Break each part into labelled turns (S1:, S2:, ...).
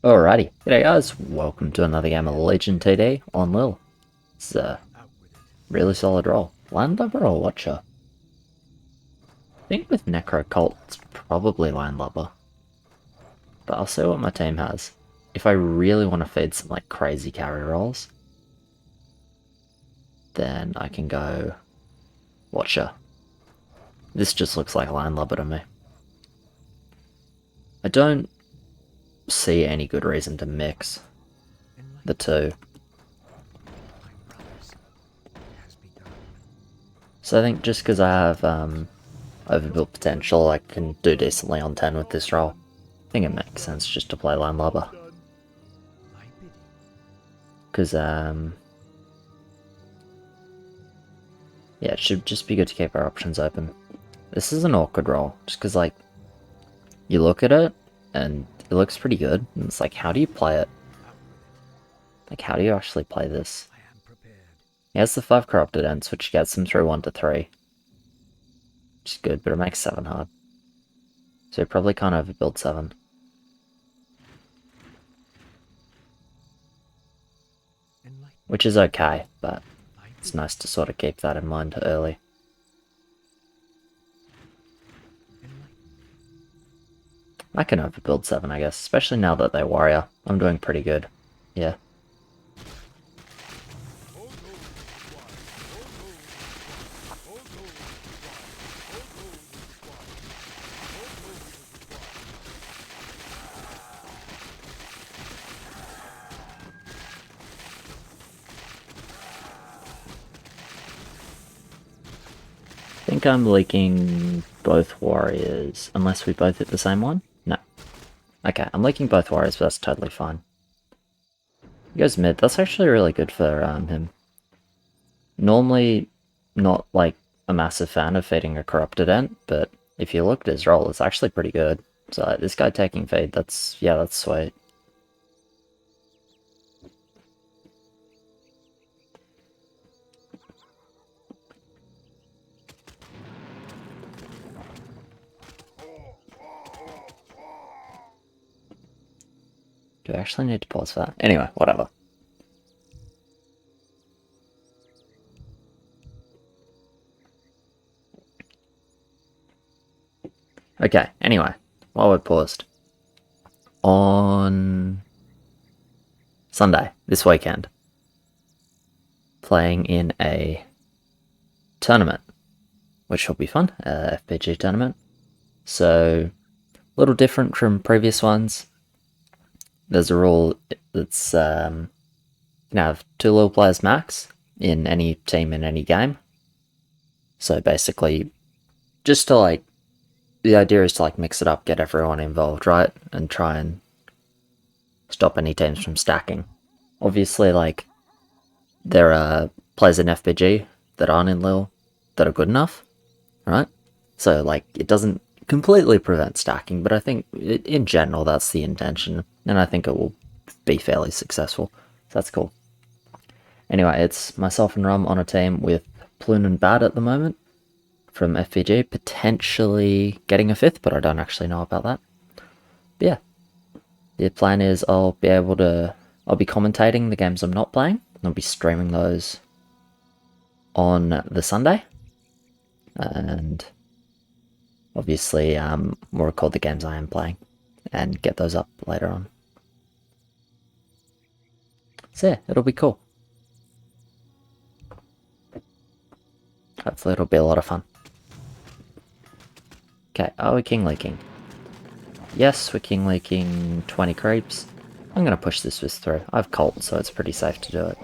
S1: Alrighty, g'day guys, welcome to another game of Legion TD on LIHL. It's a really solid roll. Landlubber or Watcher? I think with Necro Cult it's probably Landlubber. But I'll see what my team has. If I really want to feed some like crazy carry rolls, then I can go Watcher. This just looks like Landlubber to me. I don't see any good reason to mix the two. So I think just because I have overbuilt potential, I can do decently on 10 with this roll. I think it makes sense just to play Landlubber. Because, yeah, it should just be good to keep our options open. This is an awkward roll, just because, like, you look at it, and it looks pretty good, and it's like, how do you play it? Like, how do you actually play this? He has the 5 Corrupted Ents, which gets him through 1 to 3. Which is good, but it makes 7 hard. So he probably can't overbuild 7. Which is okay, but it's nice to sort of keep that in mind early. I can overbuild 7, I guess, especially now that they're warrior. I'm doing pretty good. Yeah. I think I'm leaking both warriors, unless we both hit the same one? No. Okay, I'm leaking both warriors, but that's totally fine. He goes mid, that's actually really good for him. Normally, not like a massive fan of feeding a Corrupted Ent, but if you look at his roll, it's actually pretty good. So this guy taking feed, that's sweet. Do I actually need to pause for that? Anyway, whatever. Okay, anyway, while we're paused. On Sunday, this weekend, playing in a tournament, which will be fun, FPG tournament. So, a little different from previous ones. There's a rule that's you can have 2 little players max in any team in any game. So basically, just to like, the idea is to like mix it up, get everyone involved, right? And try and stop any teams from stacking. Obviously, like, there are players in FPG that aren't in LIHL that are good enough, right? So, like, it doesn't completely prevent stacking, but I think in general that's the intention, and I think it will be fairly successful. So that's cool. Anyway, it's myself and Rum on a team with Plune and Bad at the moment from FPG, potentially getting a 5th, but I don't actually know about that. But yeah, the plan is I'll be commentating the games I'm not playing, and I'll be streaming those on the Sunday, and obviously we'll record the games I am playing and get those up later on. So yeah, it'll be cool. Hopefully it'll be a lot of fun. Okay, are we king leaking? Yes, we're king leaking 20 creeps. I'm going to push this Swiss through. I have Colt, so it's pretty safe to do it.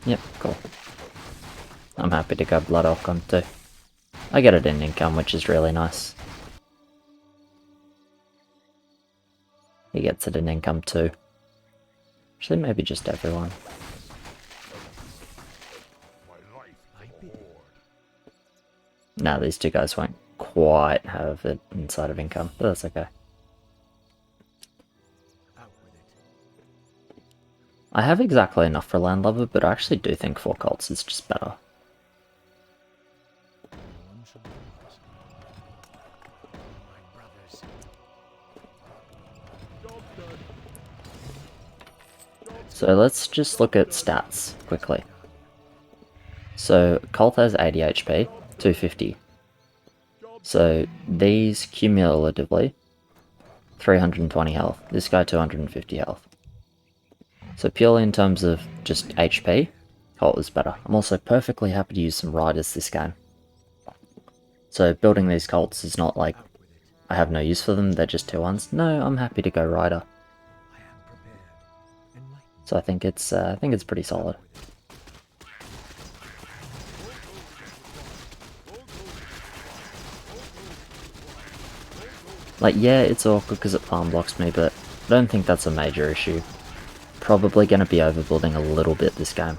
S1: Yep, cool. I'm happy to go Blood Elk on too. I get it in income, which is really nice. He gets it in income too. Actually, maybe just everyone. Nah, these two guys won't quite have it inside of income, but that's okay. I have exactly enough for Landlubber, but I actually do think 4 Colts is just better. So let's just look at stats quickly. So Colt has 80 HP, 250. So these cumulatively, 320 health. This guy 250 health. So purely in terms of just HP, Colt is better. I'm also perfectly happy to use some riders this game. So building these Colts is not like I have no use for them, they're just 2-1s. No, I'm happy to go rider. So I think it's pretty solid. Like, yeah, it's awkward because it farm blocks me, but I don't think that's a major issue. Probably going to be overbuilding a little bit this game.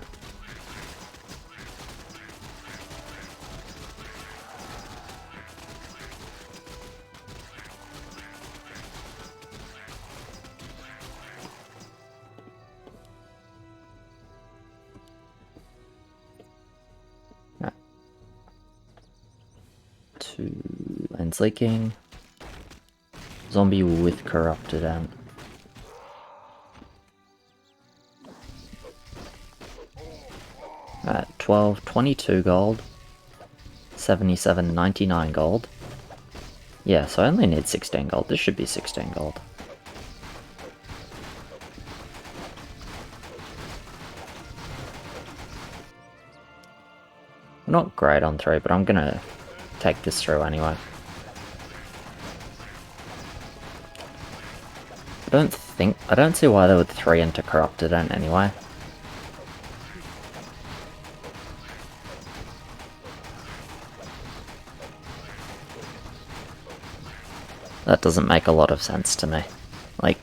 S1: Right. 2 lanes leaking. Zombie with corrupted ant. Right, 12, 22 gold. 77, 99 gold. Yeah, so I only need 16 gold. This should be 16 gold. Not great on 3, but I'm gonna take this through anyway. I don't see why they would 3 into corrupted ant anyway. That doesn't make a lot of sense to me. Like,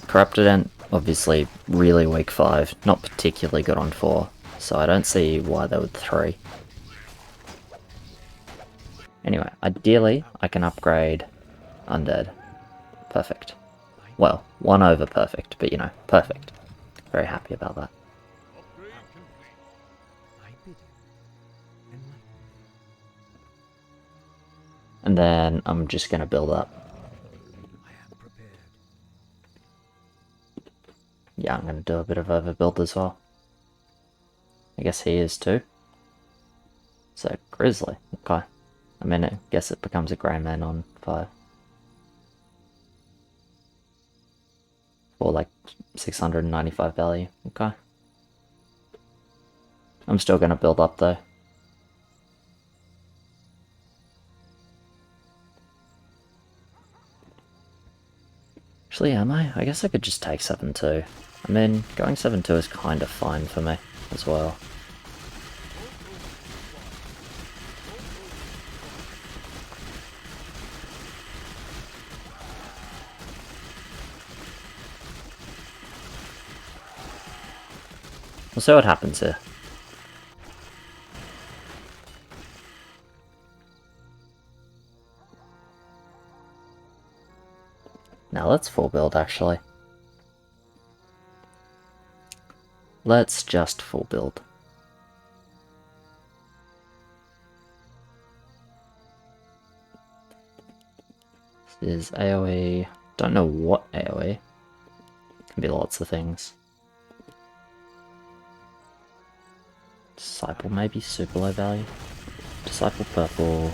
S1: corrupted ant, obviously really weak 5, not particularly good on 4, so I don't see why they would 3. Anyway, ideally, I can upgrade Undead. Perfect. Well, 1 over perfect, but you know, perfect. Very happy about that. And then I'm just going to build up. Yeah, I'm going to do a bit of overbuild as well. I guess he is too. So, Grizzly. Okay. I mean, I guess it becomes a grey man on 5. For like 695 value. Okay. I'm still going to build up though. Actually, am I? I guess I could just take 7-2. I mean, going 7-2 is kind of fine for me as well. We'll see what happens here. Now let's full build actually. Let's just full build. This is AoE. Don't know what AoE. Can be lots of things. Disciple maybe, super low value. Disciple purple.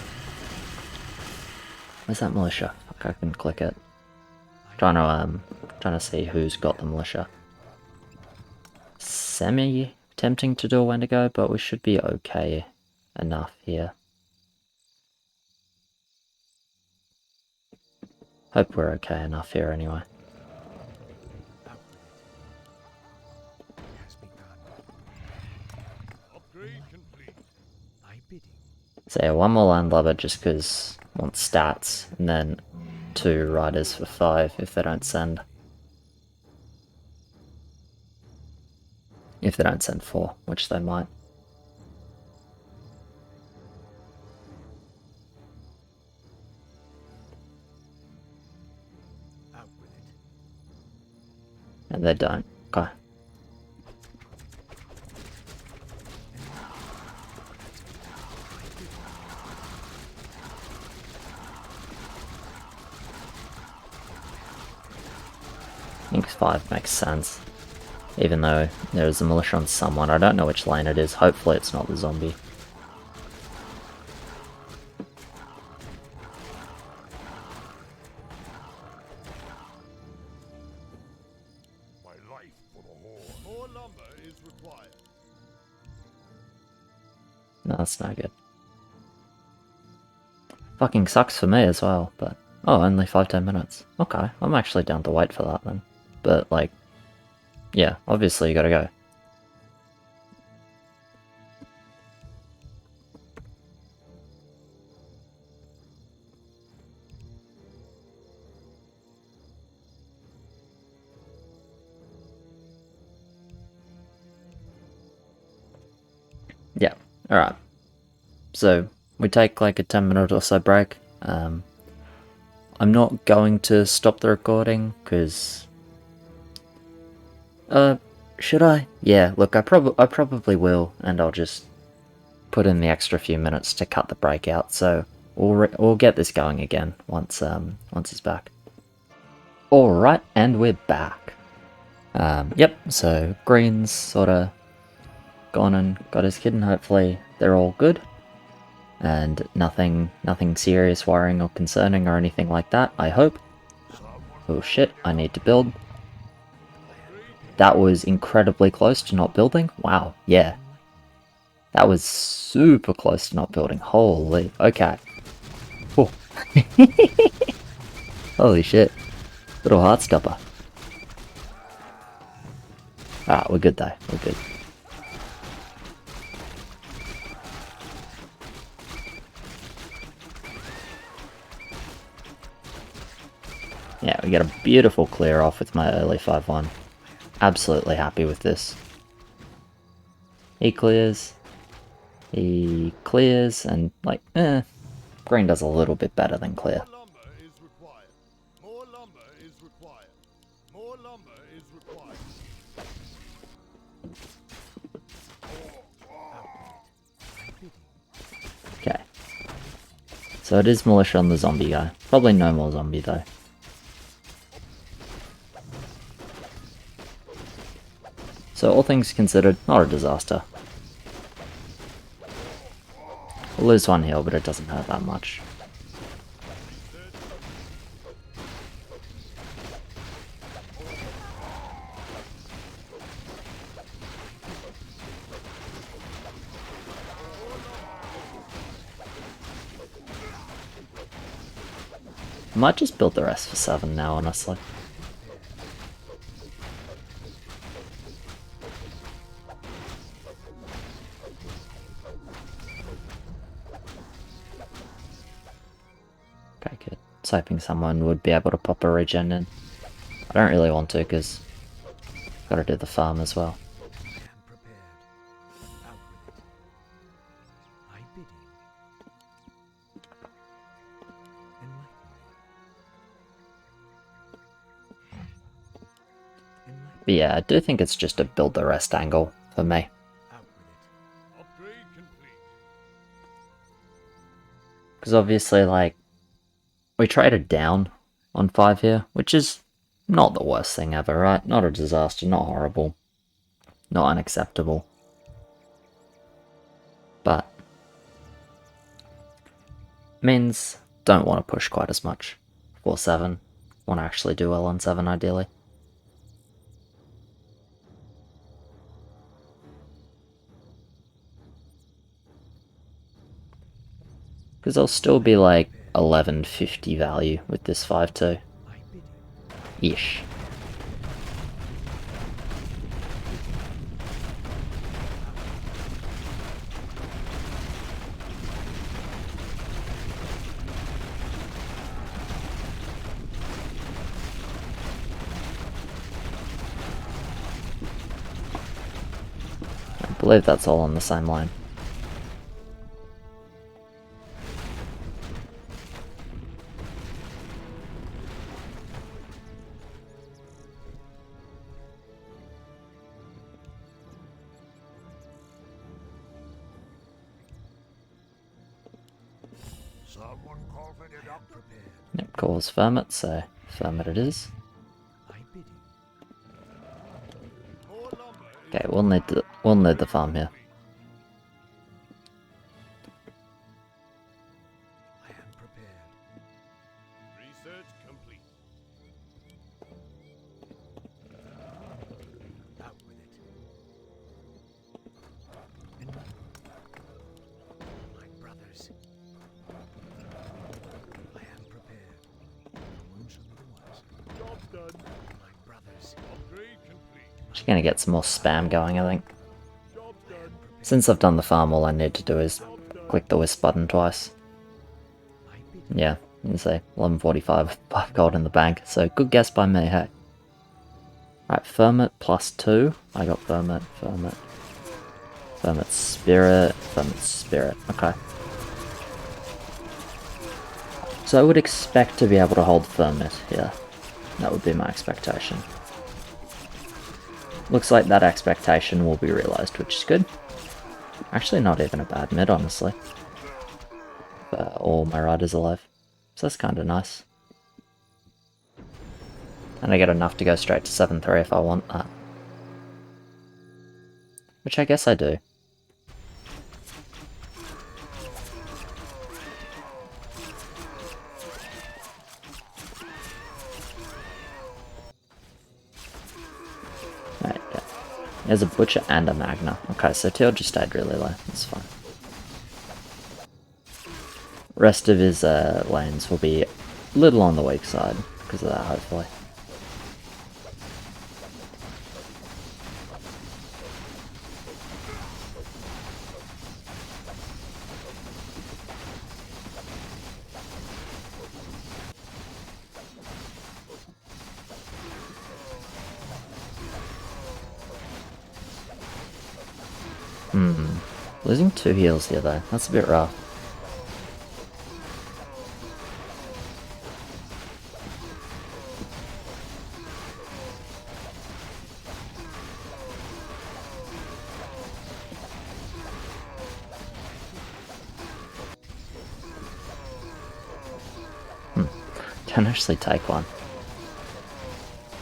S1: Where's that militia? Fuck, I can click it. Trying to see who's got the militia. Semi tempting to do a Wendigo, but we should be okay enough here. Hope we're okay enough here anyway. So yeah, 1 more landlubber just because I want stats, and then 2 riders for 5 if they don't send. If they don't send 4, which they might. And they don't. Okay. think 5 makes sense. Even though there's a militia on someone, I don't know which lane it is. Hopefully it's not the zombie. No, that's no good. Fucking sucks for me as well, but... Oh, only 5-10 minutes. Okay, I'm actually down to wait for that then. But, like... Yeah, obviously you gotta go. Yeah, alright. So, we take like a 10-minute or so break. I'm not going to stop the recording, because... should I? Yeah, look, I probably will, and I'll just put in the extra few minutes to cut the break out, so we'll get this going again once it's back. Alright, and we're back. Yep, so Green's sorta gone and got his kid, and hopefully they're all good. And nothing serious, worrying or concerning or anything like that, I hope. Oh shit, I need to build. That was incredibly close to not building. Wow, yeah. That was super close to not building. Holy, okay. Oh. Holy shit. Little heart stopper. Alright, we're good though, we're good. Yeah, we get a beautiful clear off with my early 5-1. Absolutely happy with this. He clears, and like, Green does a little bit better than clear. Okay. So it is militia on the zombie guy. Probably no more zombie though. So all things considered, not a disaster. We'll lose 1 heal, but it doesn't hurt that much. I might just build the rest for 7 now, honestly. Okay, good. I was hoping someone would be able to pop a regen in. I don't really want to, because I've got to do the farm as well. But yeah, I do think it's just a build the rest angle for me. Because obviously, like, we traded down on 5 here, which is not the worst thing ever, right? Not a disaster, not horrible, not unacceptable. But means don't want to push quite as much for 7. Want to actually do well on 7 ideally. Because I'll still be like 1150 value with this 5-2. Ish. I believe that's all on the same line. Yep, calls Fermet, so Fermet it is. Okay, we'll need the farm here.
S2: I am prepared.
S3: Research complete.
S2: Out with it. Enlighten my brothers. I am prepared. No one shall be the wiser.
S3: Job done.
S2: My brothers.
S3: Upgrade complete.
S1: Just gonna get some more spam going, I think.
S3: Job done.
S1: Since I've done the farm, all I need to do is
S3: Job done.
S1: click the wisp button twice.
S2: I bid
S1: Yeah, you can see 1145 with 5 gold in the bank, so good guess by me, hey. Right, Ferment plus 2. I got Ferment, Ferment. Ferment Spirit, Ferment Spirit, okay. So I would expect to be able to hold Ferment here. That would be my expectation. Looks like that expectation will be realised, which is good. Actually not even a bad mid, honestly. All my riders alive. So that's kind of nice. And I get enough to go straight to 7-3 if I want that. Which I guess I do. Right, yeah. There's a Butcher and a Magna. Okay, so Teal just stayed really low. That's fine. Rest of his lanes will be a little on the weak side because of that, hopefully. Losing 2 heals here though, that's a bit rough. Can actually take one.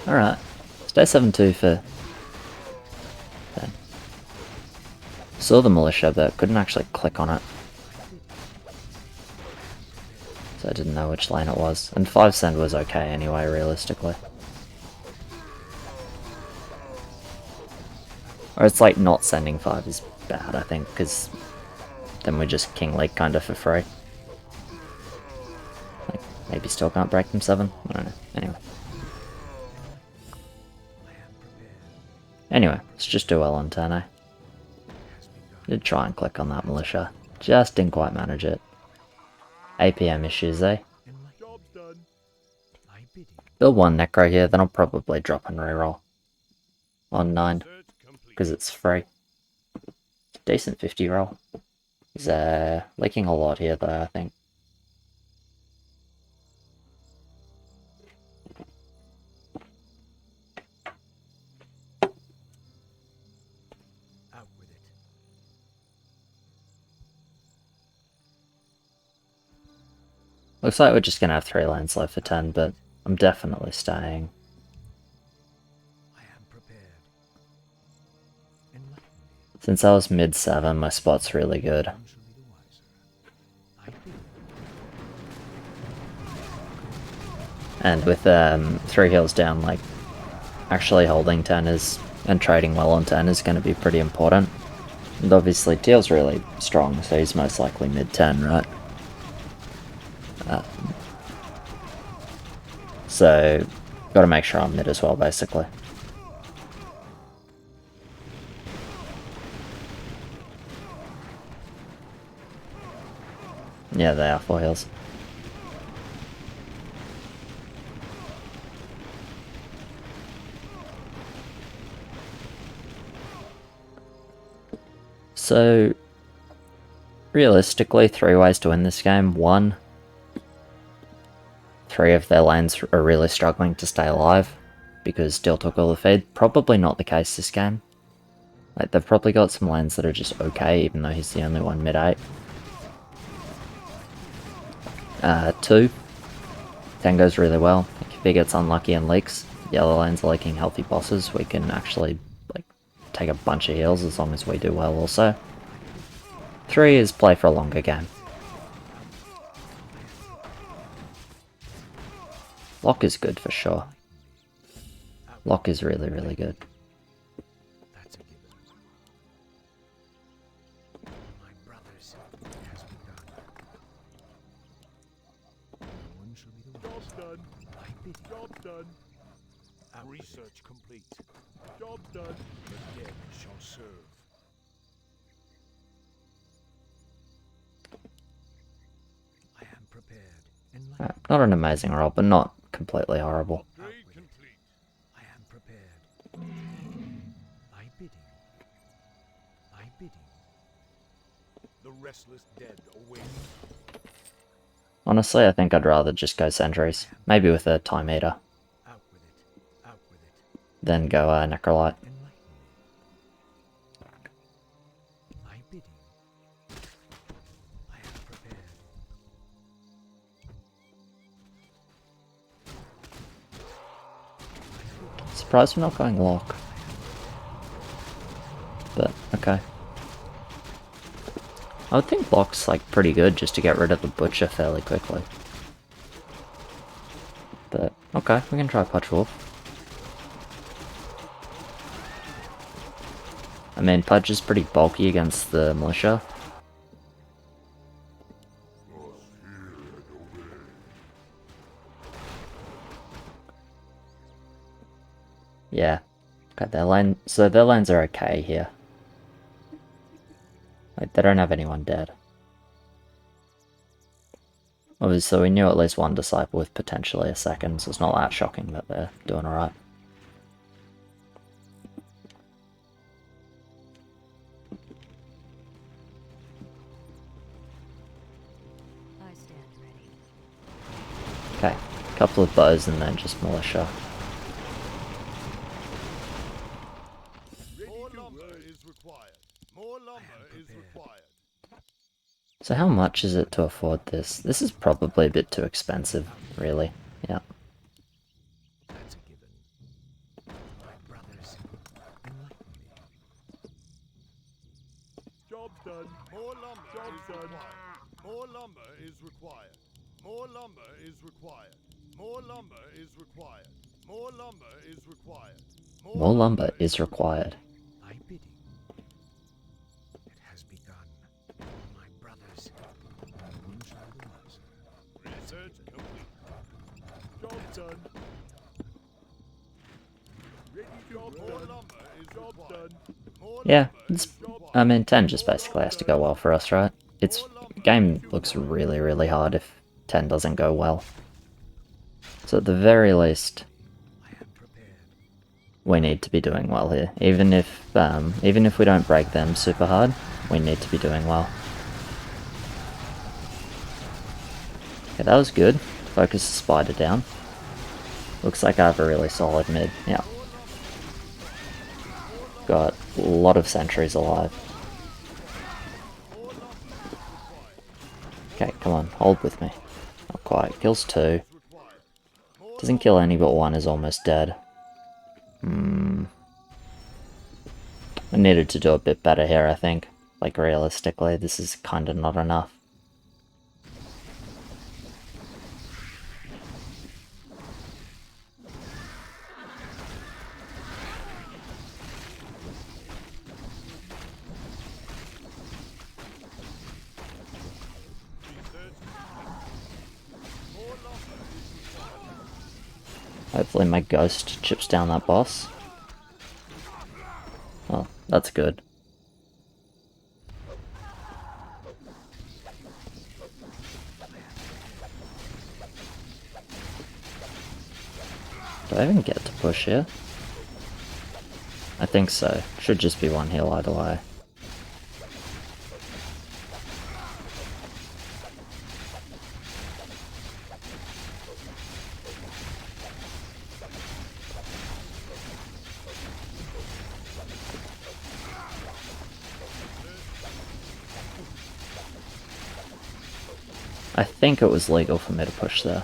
S1: Alright, stay 7-2 for... then. Saw the militia but couldn't actually click on it. So I didn't know which lane it was. And 5 send was okay anyway, realistically. Or it's like not sending 5 is bad, I think, because then we just King League kind of for free. Like, maybe still can't break them 7? I don't know. Anyway. Anyway, let's just do well on turn, eh? Did try and click on that militia. Just didn't quite manage it. APM issues, eh?
S3: Job's done.
S2: I bid you.
S1: Build 1 Necro here, then I'll probably drop and reroll. On 9,
S3: Research complete.
S1: because it's free. Decent 50 roll. He's leaking a lot here though, I think.
S2: Out with it.
S1: Looks like we're just gonna have 3 lanes left for 10, but I'm definitely staying.
S2: I am prepared. Enlighten me.
S1: Since I was mid 7, my spot's really good.
S2: None shall be the wiser. I bid you.
S1: And with 3 heals down, like, actually holding 10 is, and trading well on 10 is going to be pretty important. And obviously Teal's really strong, so he's most likely mid 10, right? So, gotta make sure I'm mid as well, basically. Yeah, they are 4 heals. So, realistically, 3 ways to win this game. 1, 3 of their lanes are really struggling to stay alive because Steel took all the feed. Probably not the case this game. Like, they've probably got some lanes that are just okay, even though he's the only one mid-8. 2, 10 goes really well. Like, if he gets unlucky and leaks, the other lanes are leaking healthy bosses, we can actually, like, take a bunch of heals as long as we do well also. 3 is play for a longer game. Lock is good for sure. Lock is really, really good.
S2: That's a given. My brothers, it has begun. No one shall be the
S3: Job's done.
S2: I bid you.
S3: Job's done.
S4: Research complete.
S3: Job's done.
S4: The dead shall serve.
S2: I am prepared. Enlighten.
S1: Not an amazing roll, but not completely horrible.
S3: Upgrade complete.
S2: I am prepared. I bidding. I bidding.
S4: The restless dead await.
S1: Honestly, I think I'd rather just go sentries. Maybe with a time eater.
S2: Out with it. Out with it.
S1: Then go necrolite.
S2: Enlighten me. I bidding. I am prepared.
S1: Surprised we're not going lock. But, okay. I would think lock's like pretty good just to get rid of the butcher fairly quickly. But, okay, we can try Pudge Wolf. I mean, Pudge is pretty bulky against the militia. Yeah. Okay, their lane, so their lanes are okay here. Like, they don't have anyone dead. Obviously, we knew at least one disciple with potentially a second, so it's not that shocking that they're doing alright.
S5: I stand ready.
S1: Okay, a couple of bows and then just militia.
S3: More lumber is required. More lumber is required.
S1: So how much is it to afford this? This is probably a bit too expensive, really. Yeah.
S2: That's a given. My brothers, enlighten me.
S3: Job's done. More lumber is required. More lumber is required. More lumber is required. More lumber is required. More lumber is required.
S1: More lumber is required.
S2: I bidding. It has begun. My brothers, no one shall be the wiser.
S3: Research complete. Job's done. Ready to job more lumber is job done. More
S1: Yeah,
S3: lumber
S1: it's,
S3: is job
S1: I mean, 10 just basically has to go well for us, right? It's, game looks really, really hard if 10 doesn't go well. So at the very least,
S2: I am prepared.
S1: we need to be doing well here. Even if we don't break them super hard, we need to be doing well. Okay, that was good. Focus the spider down. Looks like I have a really solid mid. Yeah. Got a lot of sentries alive. Okay, come on, hold with me. Not quite. Kills 2. Doesn't kill any but 1 is almost dead. I needed to do a bit better here, I think. Like, realistically, this is kinda not enough. Hopefully my ghost chips down that boss. Oh, that's good. Do I even get to push here? I think so. Should just be one heal either way. I think it was legal for me to push there.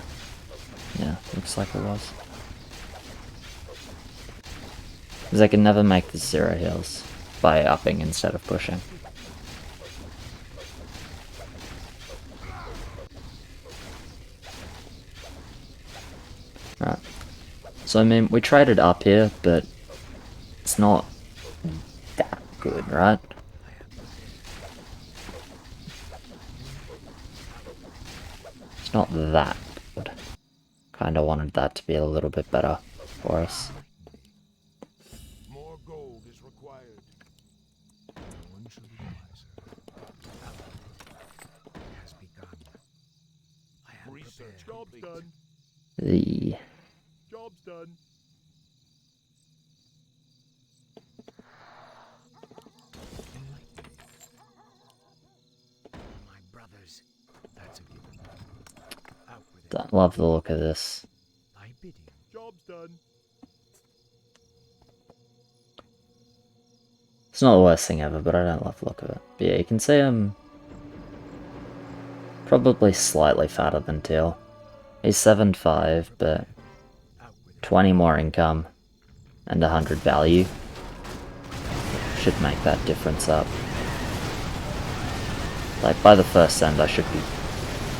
S1: Yeah, looks like it was. Because I can never make the 0 heals by upping instead of pushing. Right. So I mean, we traded up here, but it's not that good, right? It's not that good. Kinda wanted that to be a little bit better for us.
S4: More gold is required.
S2: No one shall be wiser. It has begun. I am
S4: Research
S3: Job's
S4: complete.
S3: done.
S1: The
S3: Job's done.
S2: My brothers. That's a given. Out with it.
S1: don't love the look of this.
S2: Thy bidding.
S3: Job's done.
S1: It's not the worst thing ever, but I don't love the look of it. But yeah, you can see I'm probably slightly fatter than Teal. He's 7'5", but
S2: Out with it.
S1: 20 more income and 100 value should make that difference up. Like, by the first end I should be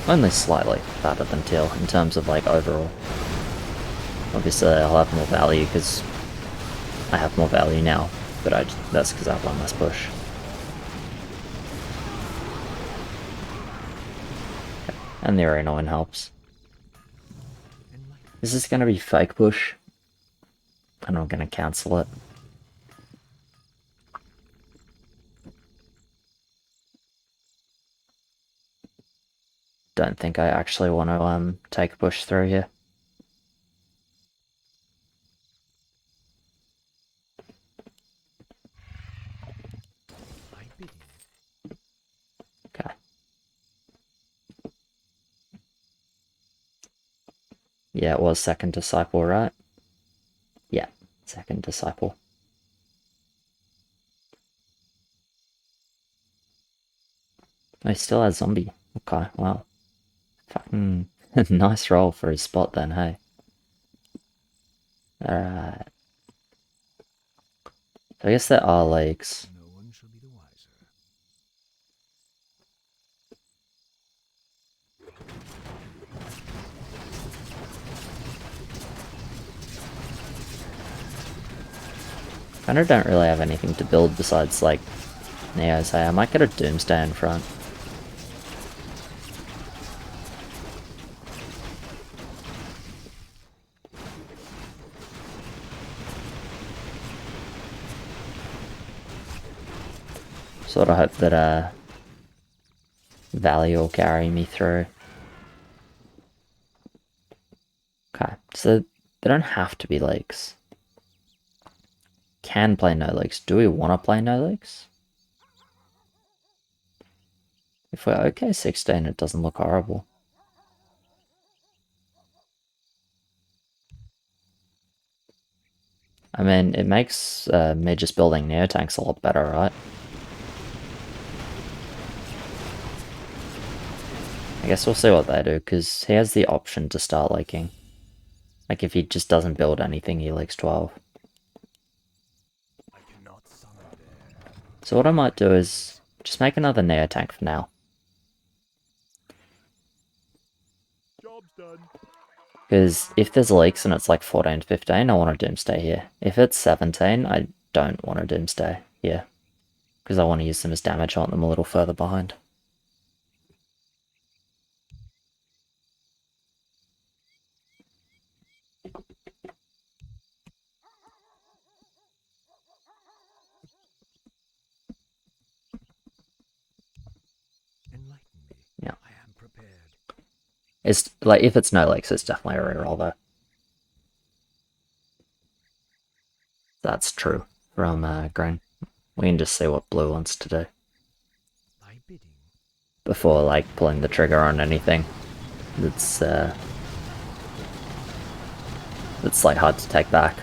S1: only slightly fatter than Teal in terms of, like, overall. Obviously I'll have more value because I have more value now, but that's because I have one less push. And the arena win helps. Is this going to be fake push? And I'm going to cancel it. Don't think I actually want to take a push through here.
S2: Thy bidding.
S1: Okay. Yeah, it was second disciple, right? Yeah, second disciple. Oh, he still has zombie. Okay, wow. Fucking nice roll for his spot then, hey. Alright. So I guess there are legs.
S2: No one shall be the wiser.
S1: Kinda don't really have anything to build besides, like, Neos, hey. I might get a Doomsday in front. Sort of hope that Valley will carry me through. Okay, so they don't have to be legs. Can play no legs. Do we want to play no legs? If we're okay 16, it doesn't look horrible. I mean, it makes me just building neotanks a lot better, right? I guess we'll see what they do, because he has the option to start leaking. Like, if he just doesn't build anything, he leaks 12.
S4: I cannot summon there.
S1: So what I might do is just make another neotank for now.
S3: Job's done.
S1: Because if there's leaks and it's like 14, 15, I want a Doomsday here. If it's 17, I don't want a Doomsday here. Because I want to use them as damage, I want them a little further behind.
S2: Enlighten me.
S1: Yeah.
S2: I am prepared.
S1: It's like, if it's no leaks, it's definitely a reroll though. That's true from green. We can just see what blue wants to do
S2: Thy bidding.
S1: before like pulling the trigger on anything that's like hard to take back.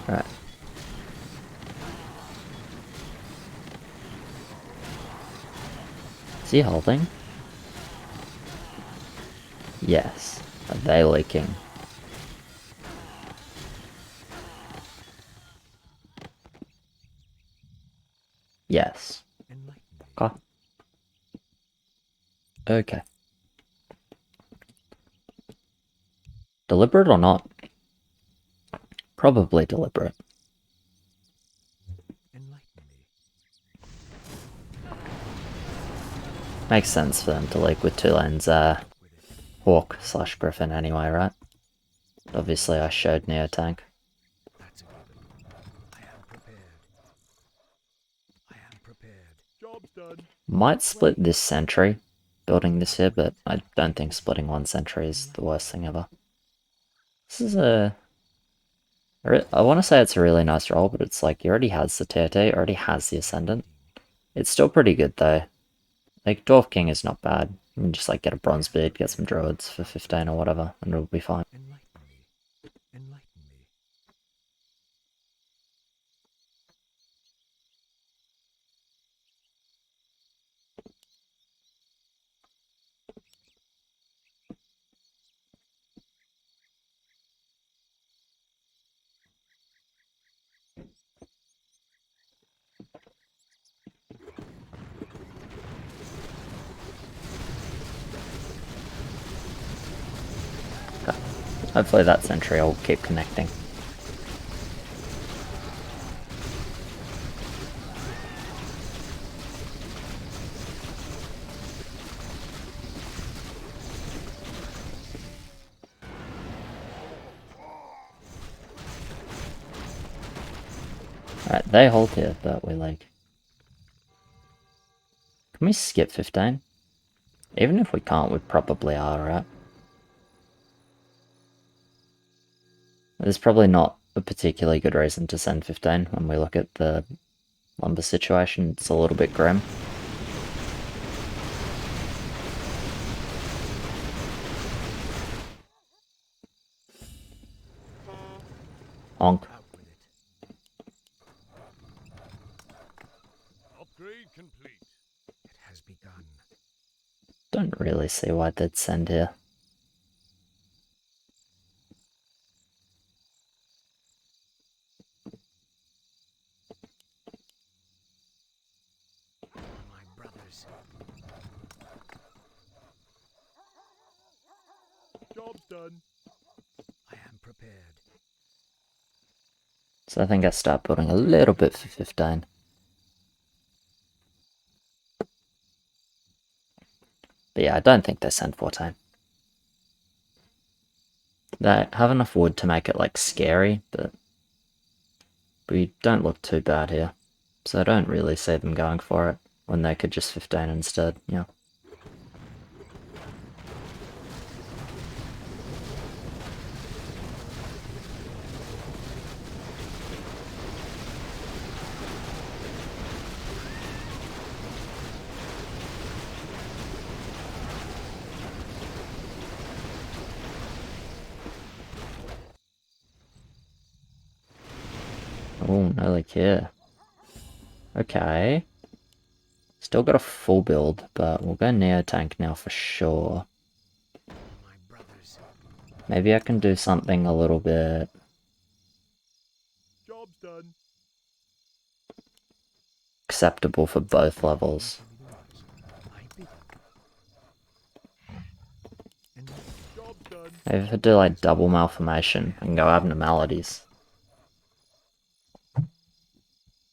S1: Right. Is he holding? Yes. Are they leaking? Yes.
S2: Enlighten me.
S1: Okay. Okay. Deliberate or not? Probably deliberate.
S2: Enlighten me.
S1: Makes sense for them to leak with Tulane's Hawk / Griffin anyway, right? Obviously I showed Neotank.
S2: That's a given. I am prepared. I am prepared.
S3: Job's done.
S1: Might split this sentry, building this here, but I don't think splitting one sentry is the worst thing ever. This is I want to say it's a really nice roll, but it's like he already has the TOT, already has the Ascendant. It's still pretty good though. Like, Dwarf King is not bad. You can just like get a Bronze Beard, get some Druids for 15 or whatever, and it'll be fine.
S2: Enlighten me. Enlighten me.
S1: Hopefully that sentry will keep connecting. Alright, they hold here, but we like... Can we skip 15? Even if we can't, we probably are, right? There's probably not a particularly good reason to send 15 when we look at the lumber situation. It's a little bit grim. Honk.
S2: Out with it.
S3: Upgrade complete.
S2: It has begun.
S1: Don't really see why they'd send here.
S2: My brothers.
S3: Job's done.
S2: I am prepared.
S1: So I think I start building a little bit for 15. But yeah, I don't think they send 14. They have enough wood to make it like scary, but we don't look too bad here. So I don't really see them going for it when they could just 15 instead, yeah. Oh, no like here. Okay. Still got a full build, but we'll go Neotank now for sure.
S2: My brothers.
S1: Maybe I can do something a little bit
S3: Job's done.
S1: acceptable for both levels.
S2: I bid. Enlighten.
S3: Job's done.
S1: Maybe if I do like double malformation, I can go abnormalities,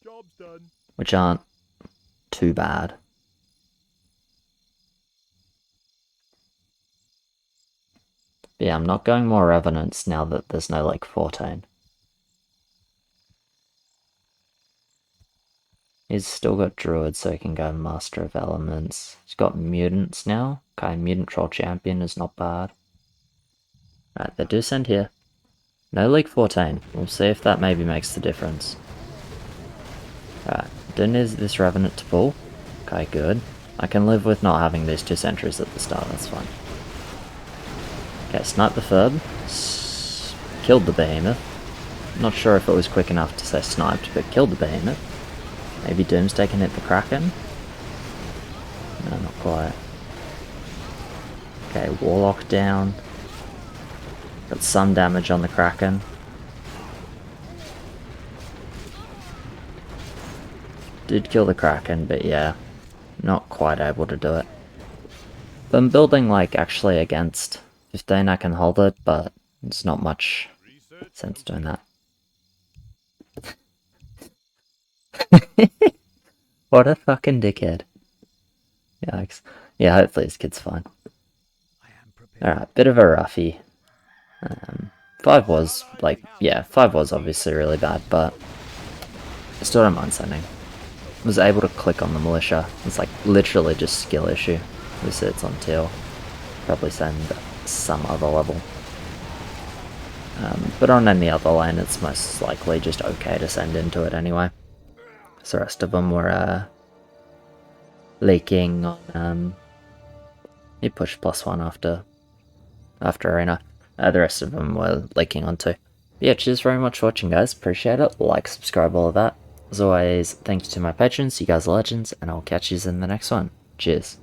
S3: Job's done.
S1: which aren't too bad. But yeah, I'm not going more evidence now that there's no like 14. He's still got druids, so he can go Master of Elements. He's got mutants now. Okay, Mutant Troll Champion is not bad. Right, they do send here. No League 14. We'll see if that maybe makes the difference. Right, do need this Revenant to pull. Okay, good. I can live with not having these 2 sentries at the start, that's fine. Okay, snipe the Ferb. Killed the Behemoth. Not sure if it was quick enough to say sniped, but killed the behemoth. Maybe Doomsday can hit the Kraken? No, not quite. Okay, Warlock down. Got some damage on the Kraken. Did kill the Kraken, but yeah, not quite able to do it. If I'm building like actually against 15, I can hold it, but it's not much sense doing that. What a fucking dickhead. Yikes. Yeah, hopefully this kid's fine. Alright, bit of a roughie. 5 was, like, yeah, 5 was obviously really bad, but I still don't mind sending. Was able to click on the militia. It's like literally just skill issue. We see it's on teal. Probably send some other level. But on any other lane, it's most likely just okay to send into it anyway. So the rest of them were leaking on. You push +1 after arena. The rest of them were leaking on 2. But yeah, cheers very much for watching, guys. Appreciate it. Like, subscribe, all of that. As always, thank you to my patrons. You guys are legends, and I'll catch you in the next one. Cheers.